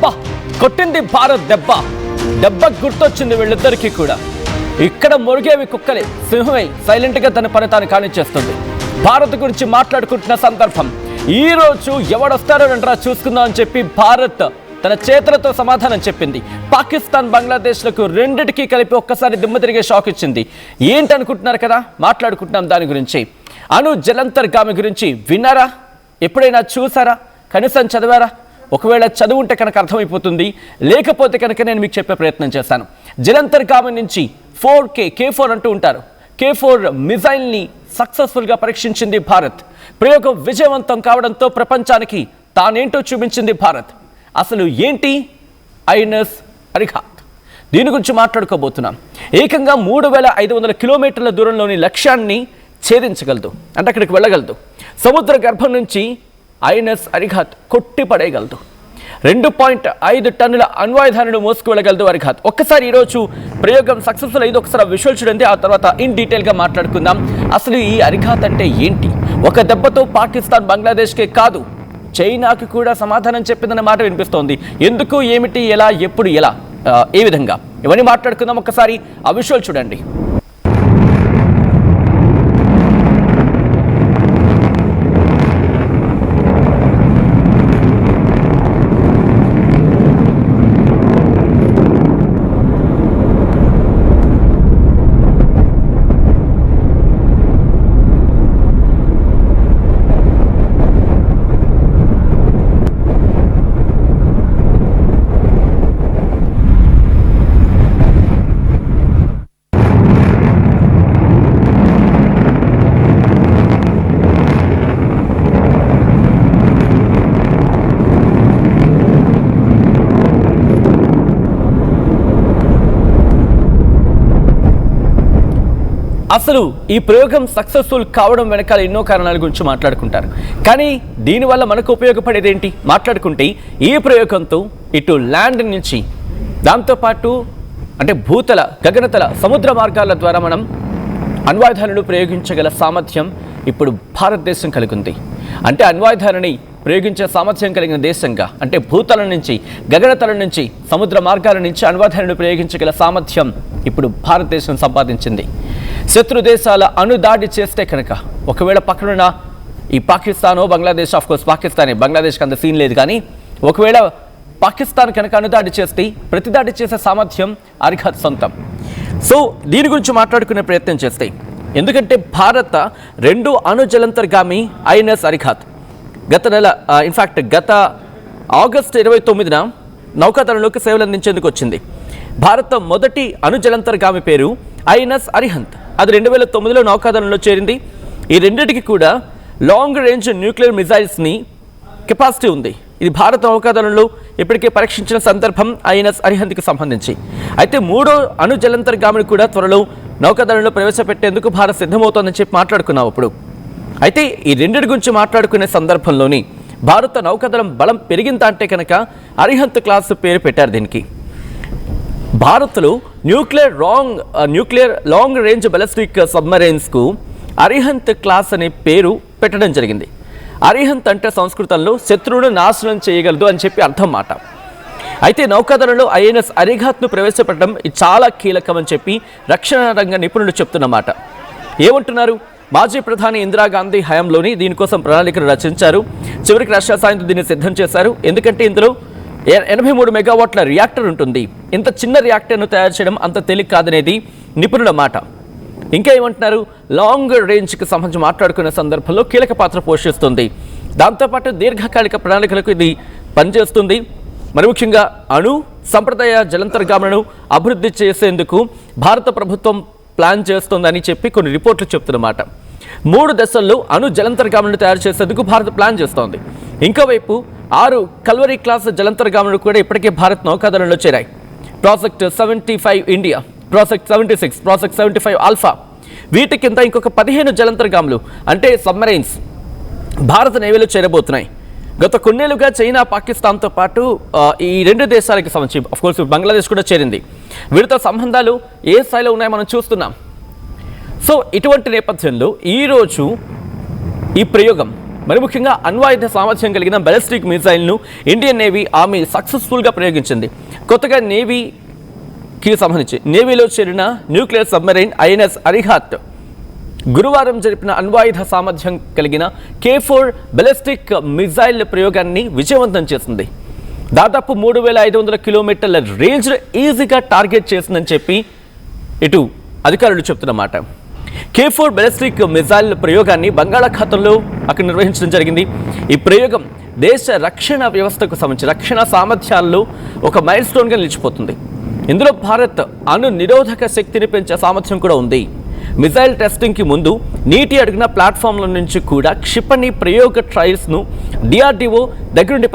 బా కొట్టింది భారత్ దెబ్బ గుర్తొచ్చింది వీళ్ళిద్దరికీ కూడా. ఇక్కడ మురిగేవి కుక్కలే, సింహమై సైలెంట్ గా తన పని తాను కానిచ్చేస్తుంది. భారత్ గురించి మాట్లాడుకుంటున్న సందర్భం ఈ రోజు ఎవడొస్తారో రండ్రా చూసుకుందాం అని చెప్పి భారత్ తన చేతులతో సమాధానం చెప్పింది. పాకిస్తాన్ బంగ్లాదేశ్లకు రెండిటికీ కలిపి ఒక్కసారి దిమ్మ తిరిగే షాక్ ఇచ్చింది. ఏంటనుకుంటున్నారు కదా, మాట్లాడుకుంటున్నాం దాని గురించి. అణు జలంతర్గామి గురించి విన్నారా? ఎప్పుడైనా చూసారా? కనీసం చదివారా? ఒకవేళ చదువుంటే కనుక అర్థమైపోతుంది, లేకపోతే కనుక నేను మీకు చెప్పే ప్రయత్నం చేశాను. జలంతర్గామి నుంచి K4 అంటూ ఉంటారు, K4 మిజైల్ని సక్సెస్ఫుల్గా పరీక్షించింది భారత్. ప్రయోగం విజయవంతం కావడంతో ప్రపంచానికి తానేంటో చూపించింది భారత్. అసలు ఏంటి ఐఎన్ఎస్ అరిఘాత్? దీని గురించి మాట్లాడుకోబోతున్నాం. ఏకంగా 3500 కిలోమీటర్ల దూరంలోని లక్ష్యాన్ని ఛేదించగలదు, అంటే అక్కడికి వెళ్ళగలదు. సముద్ర గర్భం నుంచి ఐఎన్ఎస్ అరిఘాత్ కొట్టిపడేయగలదు. 2.5 టన్నుల అణ్వాయుధాలను మోసుకు వెళ్ళగలదు అరిఘాత్. ఒక్కసారి ఈరోజు ప్రయోగం సక్సెస్ఫుల్ అయింది, ఒకసారి విజువల్ చూడండి, ఆ తర్వాత ఇన్ డీటెయిల్గా మాట్లాడుకుందాం. అసలు ఈ అరిఘాత్ అంటే ఏంటి? ఒక దెబ్బతో పాకిస్తాన్ బంగ్లాదేశ్కే కాదు, చైనాకి కూడా సమాధానం చెప్పిందన్న మాట వినిపిస్తోంది. ఎందుకు, ఏమిటి, ఎలా, ఎప్పుడు, ఎలా, ఏ విధంగా, ఇవన్నీ మాట్లాడుకుందాం. ఒక్కసారి ఆ విజువల్ చూడండి. అసలు ఈ ప్రయోగం సక్సెస్ఫుల్ కావడం వెనకాల ఎన్నో కారణాల గురించి మాట్లాడుకుంటారు. కానీ దీనివల్ల మనకు ఉపయోగపడేది ఏంటి మాట్లాడుకుంటే, ఈ ప్రయోగంతో ఇటు ల్యాండ్ నుంచి, దాంతోపాటు అంటే భూతల, గగనతల, సముద్ర మార్గాల ద్వారా మనం అణ్వాయుధాలను ప్రయోగించగల సామర్థ్యం ఇప్పుడు భారతదేశం కలిగి ఉంది. అంటే అణ్వాయుధాలని ప్రయోగించే సామర్థ్యం కలిగిన దేశంగా, అంటే భూతలం నుంచి, గగనతలం నుంచి, సముద్ర మార్గాల నుంచి అణ్వాయుధాలను ప్రయోగించగల సామర్థ్యం ఇప్పుడు భారతదేశం సంపాదించింది. శత్రు దేశాల అణుదాడి చేస్తే కనుక, ఒకవేళ పక్కనున్న ఈ పాకిస్తానో బంగ్లాదేశ్, ఆఫ్ కోర్స్ పాకిస్తానే, బంగ్లాదేశ్కి అంత సీన్ లేదు, కానీ ఒకవేళ పాకిస్తాన్ కనుక అణుదాడి చేస్తే ప్రతిదాడి చేసే సామర్థ్యం అరిఘాత్ సొంతం. సో దీని గురించి మాట్లాడుకునే ప్రయత్నం చేస్తే, ఎందుకంటే భారత 2 అణు జలంతర్గామి ఐఎన్ఎస్ అరిఘాత్ గత ఆగస్టు 29న నౌకాదళంలోకి సేవలు అందించేందుకు వచ్చింది. భారత మొదటి అణు జలంతర్గామి పేరు ఐఎన్ఎస్ అరిహంత్. అది 2009లో నౌకాదళంలో చేరింది. ఈ రెండింటికి కూడా లాంగ్ రేంజ్ న్యూక్లియర్ మిజైల్స్ని కెపాసిటీ ఉంది. ఇది భారత నౌకాదళంలో ఇప్పటికే పరీక్షించిన సందర్భం ఐఎన్ఎస్ అరిహంత్కి సంబంధించి. అయితే 3వ అణు జలంతర్గామిని కూడా త్వరలో నౌకాదళంలో ప్రవేశపెట్టేందుకు భారత్ సిద్ధమవుతోందని చెప్పి మాట్లాడుకున్నాం ఇప్పుడు. అయితే ఈ రెండింటి గురించి మాట్లాడుకునే సందర్భంలోని భారత నౌకాదళం బలం పెరిగిందా అంటే కనుక అరిహంత్ క్లాస్ పేరు పెట్టారు దీనికి. భారత్లో న్యూక్లియర్ లాంగ్ రేంజ్ బలిస్టిక్ సబ్మరైన్స్కు అరిహంత్ క్లాస్ అనే పేరు పెట్టడం జరిగింది. అరిహంత్ అంటే సంస్కృతంలో శత్రువును నాశనం చేయగలదు అని చెప్పి అర్థం మాట. అయితే నౌకాదళంలో ఐఎన్ఎస్ అరిఘాత్ను ప్రవేశపెట్టడం చాలా కీలకం అని చెప్పి రక్షణ రంగ నిపుణులు చెప్తున్నమాట. ఏమంటున్నారు? మాజీ ప్రధాని ఇందిరాగాంధీ హయాంలోని దీనికోసం ప్రణాళికలు రచించారు. చివరికి రష్యా సాయంతో దీన్ని సిద్ధం చేశారు. ఎందుకంటే ఇందులో 83 మెగావాట్ల రియాక్టర్ ఉంటుంది. ఇంత చిన్న రియాక్టర్ను తయారు చేయడం అంత తేలిక కాదనేది నిపుణుల మాట. ఇంకా ఏమంటున్నారు? లాంగ్ రేంజ్కి సంబంధించి మాట్లాడుకునే సందర్భంలో కీలక పాత్ర పోషిస్తుంది. దాంతోపాటు దీర్ఘకాలిక ప్రణాళికలకు ఇది పనిచేస్తుంది. మరి ముఖ్యంగా అణు సంప్రదాయ జలంతర్గాములను అభివృద్ధి చేసేందుకు భారత ప్రభుత్వం ప్లాన్ చేస్తోందని చెప్పి కొన్ని రిపోర్ట్లు చెప్తున్నమాట. 3 దశల్లో అణు జలంతర్గాములను తయారు చేసేందుకు భారత్ ప్లాన్ చేస్తోంది. ఇంకోవైపు 6 కల్వరీ క్లాస్ జలంతర్గాములు కూడా ఇప్పటికే భారత్ నౌకాదళంలో చేరాయి. Project 75 India, project 76, project 75 alpha, వీటి కింద ఇంకొక 15 జలంతర్గాములు అంటే సబ్మరైన్స్ భారత నేవీలో చేరబోతున్నాయి. గత కొన్నేళ్లుగా చైనా, పాకిస్తాన్తో పాటు ఈ 2 దేశాలకు సంబంధించి అఫ్కోర్స్ బంగ్లాదేశ్ కూడా చేరింది. వీటితో సంబంధాలు ఏ స్థాయిలో ఉన్నాయో మనం చూస్తున్నాం. సో ఇటువంటి నేపథ్యంలో ఈరోజు ఈ ప్రయోగం మరి ముఖ్యంగా అణ్వాయుధ సామర్థ్యం కలిగిన బాలిస్టిక్ మిసైల్ను ఇండియన్ నేవీ ఆర్మీ సక్సెస్ఫుల్గా ప్రయోగించింది. కొత్తగా నేవీకి సంబంధించి నేవీలో చేరిన న్యూక్లియర్ సబ్మెరైన్ ఐఎన్ఎస్ అరిహత్ గురువారం జరిపిన అణ్వాయుధ సామర్థ్యం కలిగిన K4 బాలిస్టిక్ మిసైల్ ప్రయోగాన్ని విజయవంతం చేసింది. దాదాపు 3,500 కిలోమీటర్ల రేంజ్ ఈజీగా టార్గెట్ చేసిందని చెప్పి ఇటు అధికారులు చెప్తున్నమాట. K4 బాలిస్టిక్ మిసైల్ ప్రయోగాన్ని బంగాళాఖాతంలో అక్కడ నిర్వహించడం జరిగింది. ఈ ప్రయోగం దేశ రక్షణ వ్యవస్థకు సంబంధించి రక్షణ సామర్థ్యాల్లో ఒక మైల్ స్టోన్గా నిలిచిపోతుంది. ఇందులో భారత్ అణు నిరోధక శక్తిని పెంచే సామర్థ్యం కూడా ఉంది. మిసైల్ టెస్టింగ్కి ముందు నీటి అడుగున ప్లాట్ఫామ్ల నుంచి కూడా క్షిపణి ప్రయోగ ట్రయల్స్ను DRDO దగ్గరుండి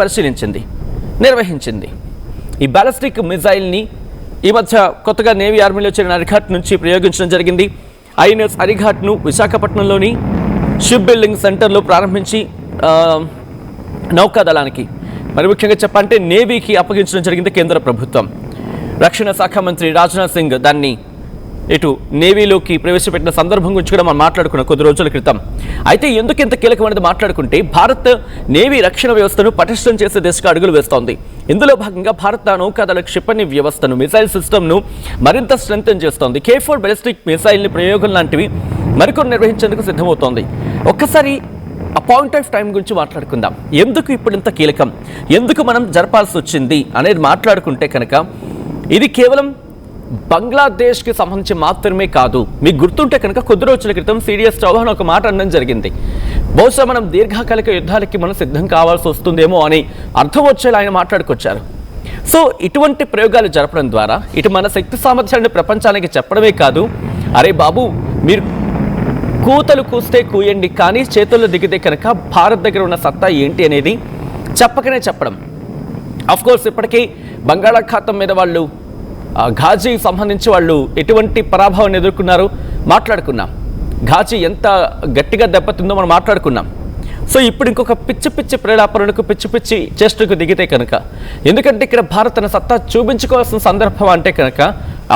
నిర్వహించింది. ఈ బాలిస్టిక్ మిసైల్ని ఈ మధ్య కొత్తగా నేవీ ఆర్మీలో చేరిన అరిఘాట్ నుంచి ప్రయోగించడం జరిగింది. ఐఎన్ఎస్ అరిఘాట్ను విశాఖపట్నంలోని షిప్ బిల్డింగ్ సెంటర్లో ప్రారంభించి నౌకాదళానికి మరి ముఖ్యంగా చెప్పాలంటే నేవీకి అప్పగించడం జరిగింది కేంద్ర ప్రభుత్వం. రక్షణ శాఖ మంత్రి రాజ్నాథ్ సింగ్ దాన్ని ఇటు నేవీలోకి ప్రవేశపెట్టిన సందర్భం గురించి కూడా మనం మాట్లాడుకున్నాం కొద్ది రోజుల క్రితం. అయితే ఎందుకు ఇంత కీలకమైనది మాట్లాడుకుంటే భారత్ నేవీ రక్షణ వ్యవస్థను పటిష్టం చేసే దిశగా అడుగులు వేస్తోంది. ఇందులో భాగంగా భారత నౌకాదళ క్షిపణి వ్యవస్థను మిసైల్ సిస్టమ్ను మరింత స్ట్రెంథెన్ చేస్తోంది. K4 బాలిస్టిక్ మిసైల్ని ప్రయోగం లాంటివి మరికొన్ని నిర్వహించేందుకు సిద్ధమవుతోంది. ఒక్కసారి ఆ పాయింట్ ఆఫ్ టైం గురించి మాట్లాడుకుందాం. ఎందుకు ఇప్పుడు ఇంత కీలకం, ఎందుకు మనం జరపాల్సి వచ్చింది అనేది మాట్లాడుకుంటే కనుక ఇది కేవలం బంగ్లాదేశ్కి సంబంధించి మాత్రమే కాదు. మీకు గుర్తుంటే కనుక కొద్ది రోజుల క్రితం CDS చౌహాన్ ఒక మాట అనడం జరిగింది. బహుశా మనం దీర్ఘకాలిక యుద్ధాలకి మనం సిద్ధం కావాల్సి వస్తుందేమో అని అర్థం వచ్చేలా ఆయన మాట్లాడుకొచ్చారు. సో ఇటువంటి ప్రయోగాలు జరపడం ద్వారా ఇటు మన శక్తి సామర్థ్యాన్ని ప్రపంచానికి చెప్పడమే కాదు, అరే బాబు మీరు కూతలు కూస్తే కూయండి కానీ చేతుల్లో దిగితే కనుక భారత్ దగ్గర ఉన్న సత్తా ఏంటి అనేది చెప్పడం. అఫ్కోర్స్ ఇప్పటికీ బంగాళాఖాతం మీద వాళ్ళు ఘాజీ సంబంధించి వాళ్ళు ఎటువంటి పరాభవాన్ని ఎదుర్కొన్నారు మాట్లాడుకున్నాం. ఘాజీ ఎంత గట్టిగా దెబ్బతిందో మనం మాట్లాడుకున్నాం. సో ఇప్పుడు ఇంకొక పిచ్చి ప్రేలాపరణకు పిచ్చి చేష్టకు దిగితే కనుక, ఎందుకంటే ఇక్కడ భారత్ తన సత్తా చూపించుకోవాల్సిన సందర్భం అంటే కనుక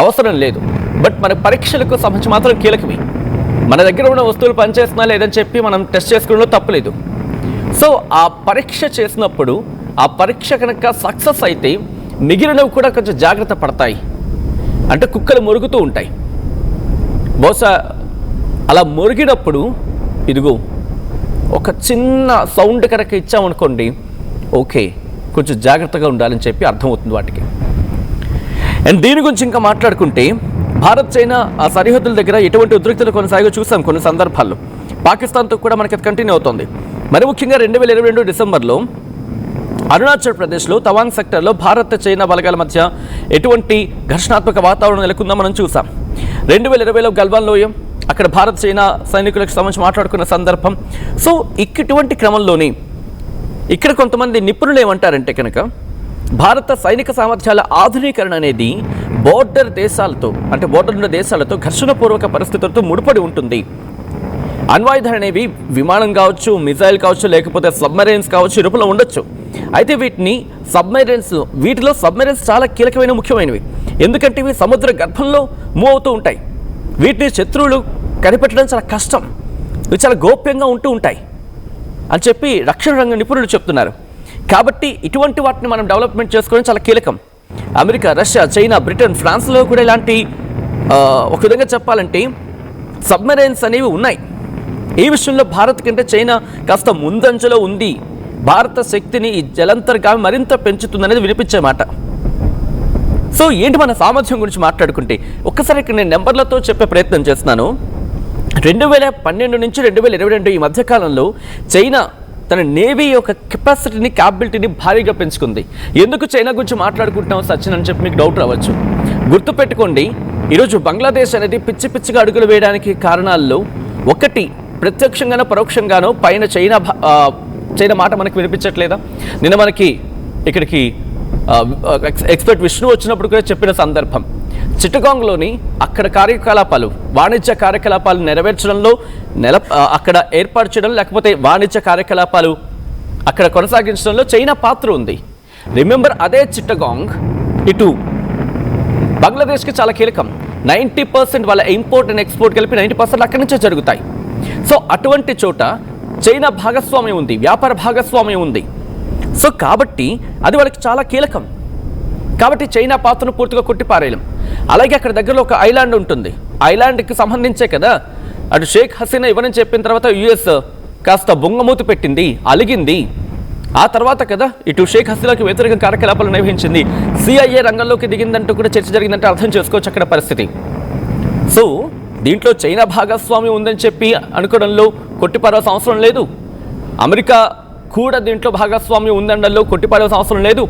అవసరం లేదు. బట్ మన పరీక్షలకు సంబంధించి మాత్రం కీలకమే. మన దగ్గర ఉన్న వస్తువులు పనిచేస్తున్నా లేదని చెప్పి మనం టెస్ట్ చేసుకోవడంలో తప్పులేదు. సో ఆ పరీక్ష చేసినప్పుడు ఆ పరీక్ష కనుక సక్సెస్ అయితే మిగిలినవి కూడా కొంచెం జాగ్రత్త పడతాయి. అంటే కుక్కలు మురుగుతూ ఉంటాయి. బహుశా అలా మురిగినప్పుడు ఇదిగో ఒక చిన్న సౌండ్ కనుక ఇచ్చామనుకోండి, ఓకే కొంచెం జాగ్రత్తగా ఉండాలని చెప్పి అర్థమవుతుంది వాటికి. అండ్ దీని గురించి ఇంకా మాట్లాడుకుంటే భారత్ చైనా ఆ సరిహద్దుల దగ్గర ఎటువంటి ఉద్రిక్తలు కొనసాగో చూసాం కొన్ని సందర్భాల్లో. పాకిస్తాన్తో కూడా మనకి అది కంటిన్యూ అవుతుంది. మరి ముఖ్యంగా 2022 డిసెంబర్లో అరుణాచల్ ప్రదేశ్లో తవాంగ్ సెక్టర్లో భారత్ చైనా బలగాల మధ్య ఎటువంటి ఘర్షణాత్మక వాతావరణం నెలకొందో మనం చూసాం. 2020లో గల్వాన్ లోయ అక్కడ భారత్ చైనా సైనికులకు సంబంధించి మాట్లాడుకున్న సందర్భం. సో ఇటువంటి క్రమంలోనే ఇక్కడ కొంతమంది నిపుణులు ఏమంటారంటే కనుక భారత సైనిక సామర్థ్యాల ఆధునీకరణ అనేది బోర్డర్ దేశాలతో అంటే బోర్డర్ ఉన్న దేశాలతో ఘర్షణపూర్వక పరిస్థితులతో ముడిపడి ఉంటుంది. అణ్వాయుధాలు అనేవి విమానం కావచ్చు, మిసైల్ కావచ్చు, లేకపోతే సబ్మెరైన్స్ కావచ్చు, రూపంలో ఉండొచ్చు. అయితే వీటిలో సబ్మెరైన్స్ చాలా కీలకమైన ముఖ్యమైనవి. ఎందుకంటే ఇవి సముద్ర గర్భంలో మూవ్ అవుతూ ఉంటాయి. వీటిని శత్రువులు కనిపెట్టడం చాలా కష్టం. ఇవి చాలా గోప్యంగా ఉంటూ ఉంటాయి అని చెప్పి రక్షణ రంగ నిపుణులు చెప్తున్నారు. కాబట్టి ఇటువంటి వాటిని మనం డెవలప్మెంట్ చేసుకోవడం చాలా కీలకం. అమెరికా, రష్యా, చైనా, బ్రిటన్, ఫ్రాన్స్లో కూడా ఇలాంటి ఒక విధంగా చెప్పాలంటే సబ్మెరైన్స్ అనేవి ఉన్నాయి. ఈ విషయంలో భారత్ కంటే చైనా కాస్త ముందంజలో ఉంది. భారత శక్తిని ఈ జలంతర్గామి మరింత పెంచుతుందనేది వినిపించే మాట. సో ఏంటి మన సామర్థ్యం గురించి మాట్లాడుకుంటే ఒక్కసారి ఇక్కడ నేను నెంబర్లతో చెప్పే ప్రయత్నం చేస్తున్నాను. 2012 నుంచి 2022 ఈ మధ్యకాలంలో చైనా తన నేవీ యొక్క కెపాసిటీని, క్యాపబిలిటీని భారీగా పెంచుకుంది. ఎందుకు చైనా గురించి మాట్లాడుకుంటున్నాం సచిన్ అని చెప్పి మీకు డౌట్ రావచ్చు. గుర్తుపెట్టుకోండి, ఈరోజు బంగ్లాదేశ్ అనేది పిచ్చిగా అడుగులు వేయడానికి కారణాల్లో ఒకటి ప్రత్యక్షంగానో పరోక్షంగానో పైన చైనా మాట మనకి వినిపించట్లేదా? నిన్న మనకి ఇక్కడికి ఎక్స్పర్ట్ విష్ణు వచ్చినప్పుడు కూడా చెప్పిన సందర్భం, చిట్టగాంగ్లోని అక్కడ కార్యకలాపాలు, వాణిజ్య కార్యకలాపాలు నెరవేర్చడంలో అక్కడ ఏర్పాటు చేయడం లేకపోతే వాణిజ్య కార్యకలాపాలు అక్కడ కొనసాగించడంలో చైనా పాత్ర ఉంది. రిమెంబర్, అదే చిట్టగాంగ్ ఇటు బంగ్లాదేశ్కి చాలా కీలకం. 90% వాళ్ళ ఇంపోర్ట్ అండ్ ఎక్స్పోర్ట్ కలిపి 90% అక్కడి నుంచే జరుగుతాయి. సో అటువంటి చోట చైనా భాగస్వామ్యం ఉంది, వ్యాపార భాగస్వామ్యం ఉంది. సో కాబట్టి అది వాళ్ళకి చాలా కీలకం. కాబట్టి చైనా పాత్రను పూర్తిగా కొట్టిపారేయలేం. అలాగే అక్కడ దగ్గరలో ఒక ఐలాండ్ ఉంటుంది. ఐలాండ్కి సంబంధించే కదా అటు షేక్ హసీనా ఇవ్వనని చెప్పిన తర్వాత యుఎస్ కాస్త బొంగమూతి పెట్టింది, అలిగింది. ఆ తర్వాత కదా ఇటు షేక్ హసీనాకి వ్యతిరేక కార్యకలాపాలు నిర్వహించింది, సిఐఏ రంగంలోకి దిగిందంటూ కూడా చర్చ జరిగిందంటే అర్థం చేసుకోవచ్చు అక్కడ పరిస్థితి. సో దీంట్లో చైనా భాగస్వామ్యం ఉందని చెప్పి అనుకోవడంలో కొట్టిపారాల్సిన అవసరం లేదు. అమెరికా కూడా దీంట్లో భాగస్వామ్యం ఉందనడంలో కొట్టిపారాల్సిన అవసరం లేదు.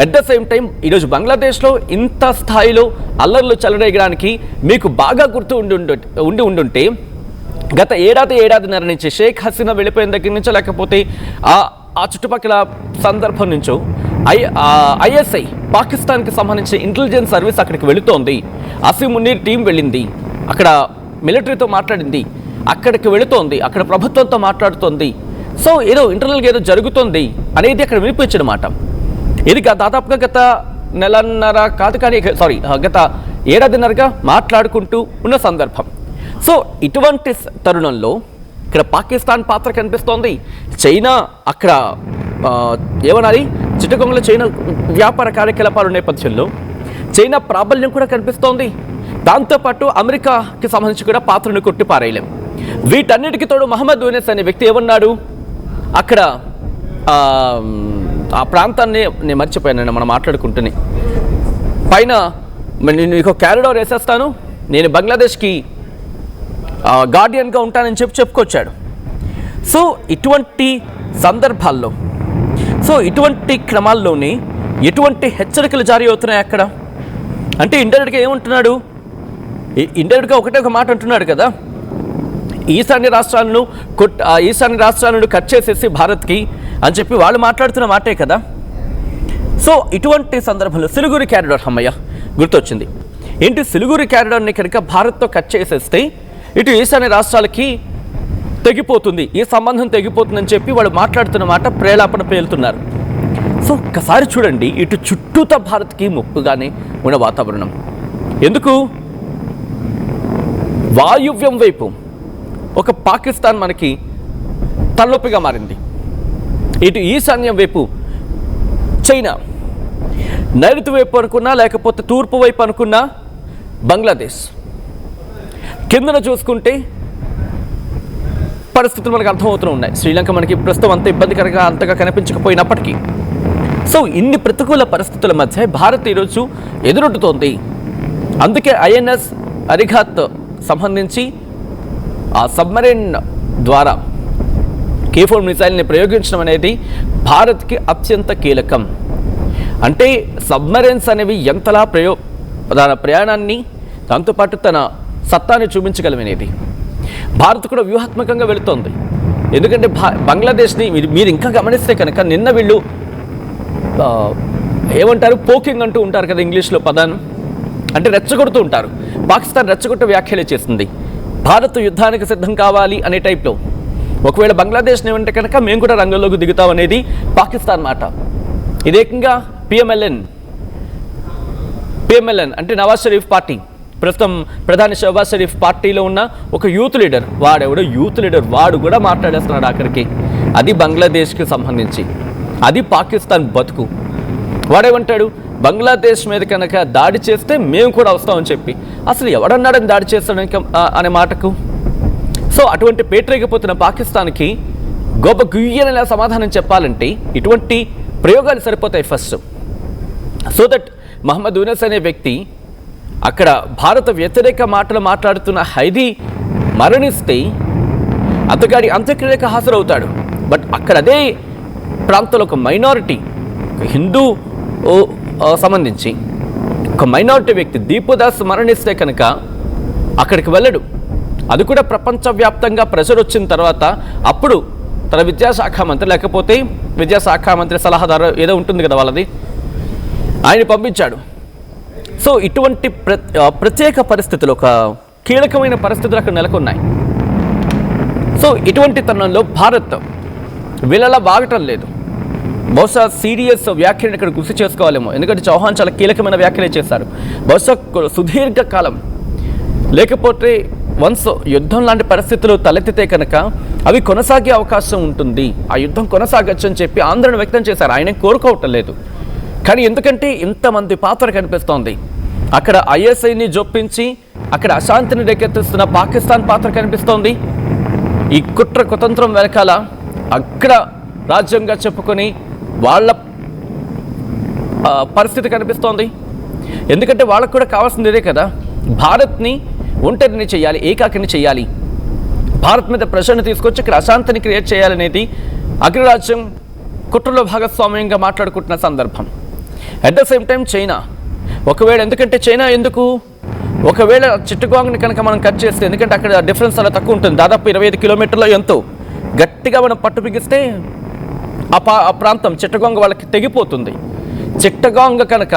అట్ ద సేమ్ టైం ఈరోజు బంగ్లాదేశ్లో ఇంత స్థాయిలో అల్లర్లు చెలరేగడానికి మీకు బాగా గుర్తు ఉండుంటే గత ఏడాదిన్నర నుంచి షేక్ హసీనా వెళ్ళిపోయిన దగ్గర నుంచో లేకపోతే ఆ చుట్టుపక్కల సందర్భం నుంచో ఐఎస్ఐ పాకిస్తాన్కి సంబంధించిన ఇంటెలిజెన్స్ సర్వీస్ అక్కడికి వెళుతోంది. అసీం మునీర్ టీం వెళ్ళింది, అక్కడ మిలిటరీతో మాట్లాడింది, అక్కడికి వెళుతోంది, అక్కడ ప్రభుత్వంతో మాట్లాడుతోంది. సో ఏదో ఇంటర్నల్గా ఏదో జరుగుతోంది అనేది అక్కడ వినిపించనమాట. ఇది దాదాపుగా గత నెలన్నర కాదు కానీ గత ఏడాదిన్నరగా మాట్లాడుకుంటూ ఉన్న సందర్భం. సో ఇటువంటి తరుణంలో ఇక్కడ పాకిస్తాన్ పాత్ర కనిపిస్తోంది. చైనా అక్కడ ఏమనాలి చిట్టగొంగలో చైనా వ్యాపార కార్యకలాపాల నేపథ్యంలో చైనా ప్రాబల్యం కూడా కనిపిస్తోంది. దాంతోపాటు అమెరికాకి సంబంధించి కూడా పాత్రను కొట్టిపారేయలేం. వీటన్నిటికీ తోడు మహమ్మద్ యూనిస్ అనే వ్యక్తి ఏమన్నాడు అక్కడ ఆ ప్రాంతాన్ని నేను మర్చిపోయాను, మనం మాట్లాడుకుంటూనే పైన నేను ఇంకో క్యారిడార్ వేసేస్తాను, నేను బంగ్లాదేశ్కి గార్డియన్గా ఉంటానని చెప్పుకొచ్చాడు. సో ఇటువంటి సందర్భాల్లో ఇటువంటి క్రమాల్లోనే ఎటువంటి హెచ్చరికలు జారీ అవుతున్నాయి అక్కడ అంటే ఇండైరెక్ట్గా ఏమంటున్నాడు, ఇండైరెక్ట్గా ఒక మాట అంటున్నాడు కదా, ఈశాన్య రాష్ట్రాలను కట్ చేసేసి భారత్కి అని చెప్పి వాళ్ళు మాట్లాడుతున్న మాటే కదా. సో ఇటువంటి సందర్భంలో సిలిగురి క్యారిడార్ అమ్మయ్య గుర్తొచ్చింది. ఏంటి సిలిగురి క్యారిడార్ని కనుక భారత్తో కట్ చేసేస్తే ఇటు ఈశాన్య రాష్ట్రాలకి తెగిపోతుంది, ఈ సంబంధం తెగిపోతుందని చెప్పి వాళ్ళు మాట్లాడుతున్న మాట ప్రేలాపన పేలుతున్నారు. సో ఒక్కసారి చూడండి, ఇటు చుట్టూతా భారత్కి ముప్పుగానే ఉన్న వాతావరణం. ఎందుకు వాయువ్యం వైపు ఒక పాకిస్తాన్ మనకి తలనొప్పిగా మారింది, ఇటు ఈశాన్యం వైపు చైనా, నైరుతి వైపు అనుకున్నా లేకపోతే తూర్పు వైపు అనుకున్నా బంగ్లాదేశ్, కిందన చూసుకుంటే పరిస్థితులు మనకు అర్థమవుతూ ఉన్నాయి. శ్రీలంక మనకి ప్రస్తుతం అంత ఇబ్బందికరంగా అంతగా కనిపించకపోయినప్పటికీ సో ఇన్ని ప్రతికూల పరిస్థితుల మధ్య భారత్ ఈరోజు ఎదురొడ్డుతోంది. అందుకే ఐఎన్ఎస్ అరిఘాత్ సంబంధించి ఆ సబ్మరీన్ ద్వారా K4 మిసైల్ని ప్రయోగించడం అనేది భారత్కి అత్యంత కీలకం. అంటే సబ్మరీన్స్ అనేవి ఎంతలా తన ప్రయాణాన్ని దాంతోపాటు తన సత్తాన్ని చూపించగలమనేది భారత్ కూడా వ్యూహాత్మకంగా వెళుతోంది. ఎందుకంటే బంగ్లాదేశ్ని మీరు ఇంకా గమనిస్తే కనుక నిన్న వీళ్ళు ఏమంటారు పోకింగ్ అంటూ ఉంటారు కదా ఇంగ్లీష్లో పదాన్ని, అంటే రెచ్చగొడుతూ ఉంటారు. పాకిస్తాన్ రెచ్చగొట్టు వ్యాఖ్యలే చేస్తుంది, భారత్ యుద్ధానికి సిద్ధం కావాలి అనే టైప్లో. ఒకవేళ బంగ్లాదేశ్ని ఏమంటే కనుక మేము కూడా రంగంలోకి దిగుతాం అనేది పాకిస్తాన్ మాట. ఇదేకంగా పిఎంఎల్ఎన్ అంటే నవాజ్ షరీఫ్ పార్టీ, ప్రస్తుతం ప్రధాని షహబాజ్ షరీఫ్ పార్టీలో ఉన్న ఒక యూత్ లీడర్, వాడు కూడా మాట్లాడేస్తున్నాడు అక్కడికి. అది బంగ్లాదేశ్కి సంబంధించి, అది పాకిస్తాన్ బతుకు. వాడేమంటాడు, బంగ్లాదేశ్ మీద కనుక దాడి చేస్తే మేము కూడా వస్తామని చెప్పి. అసలు ఎవడన్నాడని దాడి చేస్తాడు అనే మాటకు. సో అటువంటి పేటరేగిపోతున్న పాకిస్తాన్కి గొప్ప గుయ్యనలా సమాధానం చెప్పాలంటే ఇటువంటి ప్రయోగాలు సరిపోతాయి first. So that Muhammad Yunus అనే వ్యక్తి అక్కడ భారత వ్యతిరేక మాటలు మాట్లాడుతున్న హైదీ మరణిస్తే అతగాడి అంత్యక్రియకు హాజరవుతాడు. బట్ అక్కడ అదే ప్రాంతంలో ఒక మైనారిటీ, హిందూ సంబంధించి ఒక మైనారిటీ వ్యక్తి దీపుదాస్ మరణిస్తే కనుక అక్కడికి వెళ్ళడు. అది కూడా ప్రపంచవ్యాప్తంగా ప్రెషర్ వచ్చిన తర్వాత అప్పుడు తన విద్యాశాఖ మంత్రి లేకపోతే విద్యాశాఖ మంత్రి సలహాదారు ఏదో ఉంటుంది కదా వాళ్ళది, ఆయన పంపించాడు. సో ఇటువంటి ప్రత్యేక పరిస్థితులు, ఒక కీలకమైన పరిస్థితులు అక్కడ నెలకొన్నాయి. సో ఇటువంటి తరుణంలో భారత్ వీళ్ళలా బాగటం లేదు. బహుశా సీరియస్ వ్యాఖ్యలను ఇక్కడ గుర్తు చేసుకోవాలేమో, ఎందుకంటే చౌహాన్ చాలా కీలకమైన వ్యాఖ్యలే చేశారు. బహుశా సుదీర్ఘకాలం లేకపోతే వన్స్ యుద్ధం లాంటి పరిస్థితులు తలెత్తితే కనుక అవి కొనసాగే అవకాశం ఉంటుంది, ఆ యుద్ధం కొనసాగచ్చు అని చెప్పి ఆందోళన వ్యక్తం చేశారు. ఆయన కోరుకోవటం లేదు. కానీ ఎందుకంటే ఇంతమంది పాత్ర కనిపిస్తోంది. అక్కడ ఐఎస్ఐని జొప్పించి అక్కడ అశాంతిని రేకెత్తిస్తున్న పాకిస్తాన్ పాత్ర కనిపిస్తోంది. ఈ కుట్ర కుతంత్రం వెనకాల అక్కడ రాజ్యంగా చెప్పుకొని వాళ్ళ పరిస్థితి కనిపిస్తోంది. ఎందుకంటే వాళ్ళకు కూడా కావాల్సింది ఇదే కదా, భారత్ని ఒంటరిని చేయాలి, ఏకాకిని చేయాలి, భారత్ మీద ప్రెషర్ని తీసుకొచ్చి ఇక్కడ అశాంతిని క్రియేట్ చేయాలనేది అగ్రరాజ్యం కుట్రలో భాగస్వామ్యంగా మాట్లాడుకుంటున్న సందర్భం. At the same time China ఒకవేళ, ఎందుకంటే చైనా ఎందుకు, ఒకవేళ చిట్టగాంగ్ని కనుక మనం కట్ చేస్తే, ఎందుకంటే అక్కడ డిఫరెన్స్ చాలా తక్కువ ఉంటుంది, దాదాపు 25 కిలోమీటర్ల ఎంతో, గట్టిగా మనం పట్టు బిగిస్తే ఆ ప్రాంతం చిట్టగాంగ్ వాళ్ళకి తెగిపోతుంది. చిట్టగాంగ్ కనుక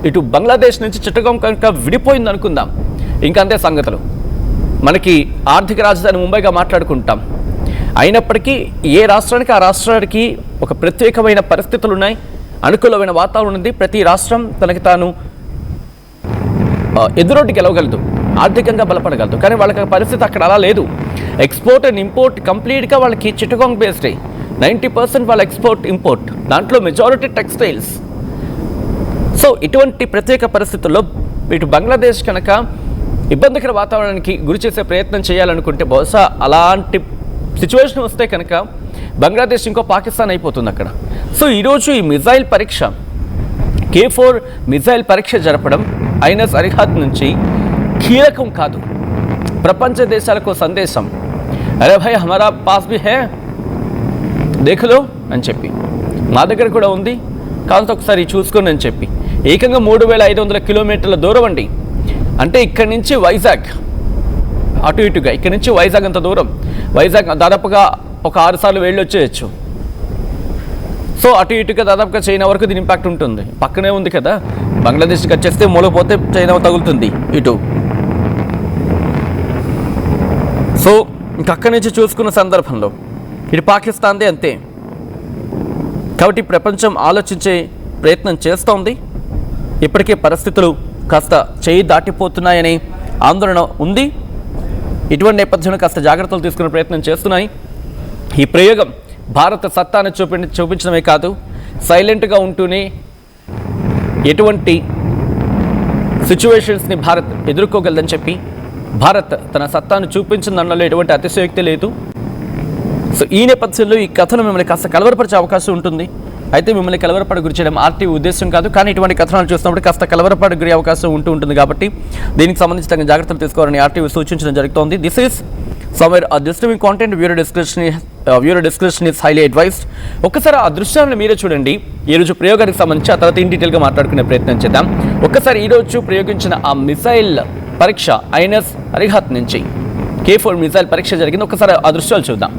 ఇటు బంగ్లాదేశ్ నుంచి చిట్టగాంగ్ కనుక విడిపోయింది అనుకుందాం, ఇంకా అంతే సంగతులు. మనకి ఆర్థిక రాజధాని ముంబైగా మాట్లాడుకుంటాం. అయినప్పటికీ ఏ రాష్ట్రానికి ఆ రాష్ట్రానికి ఒక ప్రత్యేకమైన పరిస్థితులు ఉన్నాయి, అనుకూలమైన వాతావరణం ఉంది. ప్రతి రాష్ట్రం తనకి తాను ఎదురొడ్డి గెలవగలదు, ఆర్థికంగా బలపడగలదు. కానీ వాళ్ళకి పరిస్థితి అక్కడ అలా లేదు. ఎక్స్పోర్ట్ అండ్ ఇంపోర్ట్ కంప్లీట్గా వాళ్ళకి చిట్టగాంగ్ బేస్డే. 90% వాళ్ళ ఎక్స్పోర్ట్ ఇంపోర్ట్, దాంట్లో మెజారిటీ టెక్స్టైల్స్. సో ఇటువంటి ప్రత్యేక పరిస్థితుల్లో ఇటు బంగ్లాదేశ్ కనుక ఇబ్బందికర వాతావరణానికి గురి చేసే ప్రయత్నం చేయాలనుకుంటే, బహుశా అలాంటి సిచ్యువేషన్ వస్తే కనుక బంగ్లాదేశ్ ఇంకో పాకిస్తాన్ అయిపోతుంది అక్కడ. సో ఈరోజు ఈ మిజైల్ పరీక్ష, K4 మిజైల్ పరీక్ష జరపడం ఐఎన్ఎస్ అరిహత్ నుంచి కీలకం కాదు, ప్రపంచ దేశాలకు సందేశం. అరే భాయ్ హమారా పాస్ భీ హై దేఖలో అని చెప్పి, మా దగ్గర కూడా ఉంది, కాస్త ఒకసారి చూసుకొని అని చెప్పి. ఏకంగా 3500 కిలోమీటర్ల దూరం అండి. అంటే ఇక్కడి నుంచి వైజాగ్ అటు ఇటుగా, ఇక్కడి నుంచి వైజాగ్ అంత దూరం. వైజాగ్ దాదాపుగా ఒక 6 సార్లు వెళ్ళి వచ్చేయచ్చు. సో అటు ఇటుగా దాదాపుగా చైనా వరకు దీని ఇంపాక్ట్ ఉంటుంది. పక్కనే ఉంది కదా, బంగ్లాదేశ్కి వచ్చేస్తే మూలపోతే చైనా తగులుతుంది ఇటు. సో ఇంక అక్కడి నుంచి చూసుకున్న సందర్భంలో ఇటు పాకిస్తాన్దే అంతే. కాబట్టి ప్రపంచం ఆలోచించే ప్రయత్నం చేస్తోంది. ఇప్పటికే పరిస్థితులు కాస్త చేయి దాటిపోతున్నాయనే ఆందోళన ఉంది. ఇటువంటి నేపథ్యంలో కాస్త జాగ్రత్తలు తీసుకునే ప్రయత్నం చేస్తున్నాయి. ఈ ప్రయోగం భారత సత్తాను చూపించడమే కాదు, సైలెంట్గా ఉంటూనే ఎటువంటి సిచ్యువేషన్స్ని భారత్ ఎదుర్కోగలదని చెప్పి భారత్ తన సత్తాను చూపించిందన్నలో ఎటువంటి అతిశయోక్తి లేదు. సో ఈ నేపథ్యంలో ఈ కథను మిమ్మల్ని కాస్త కలవరపరిచే అవకాశం ఉంటుంది. అయితే మిమ్మల్ని కలవరపడి గురి చేయడం ఆర్టీవీ ఉద్దేశం కాదు, కానీ ఇటువంటి కథనాలు చూసినప్పుడు కాస్త కలవరపడి గురి అవకాశం ఉంటుంది. కాబట్టి దీనికి సంబంధించి తగిన జాగ్రత్తలు తీసుకోవాలని ఆర్టీవీ సూచించడం జరుగుతోంది. This is somewhere disturbing content, viewer description is highly advised. ఒక్కసారి ఆ దృశ్యాలను మీరే చూడండి. ఈరోజు ప్రయోగానికి సంబంధించి ఆ తర్వాత ఇన్ డీటెయిల్గా మాట్లాడుకునే ప్రయత్నం చేద్దాం. ఒక్కసారి ఈరోజు ప్రయోగించిన ఆ మిసైల్ పరీక్ష ఐఎన్ఎస్ అరిహత్ నుంచి K4 మిసైల్ పరీక్ష జరిగింది. ఒక్కసారి ఆ దృశ్యాలు చూద్దాం.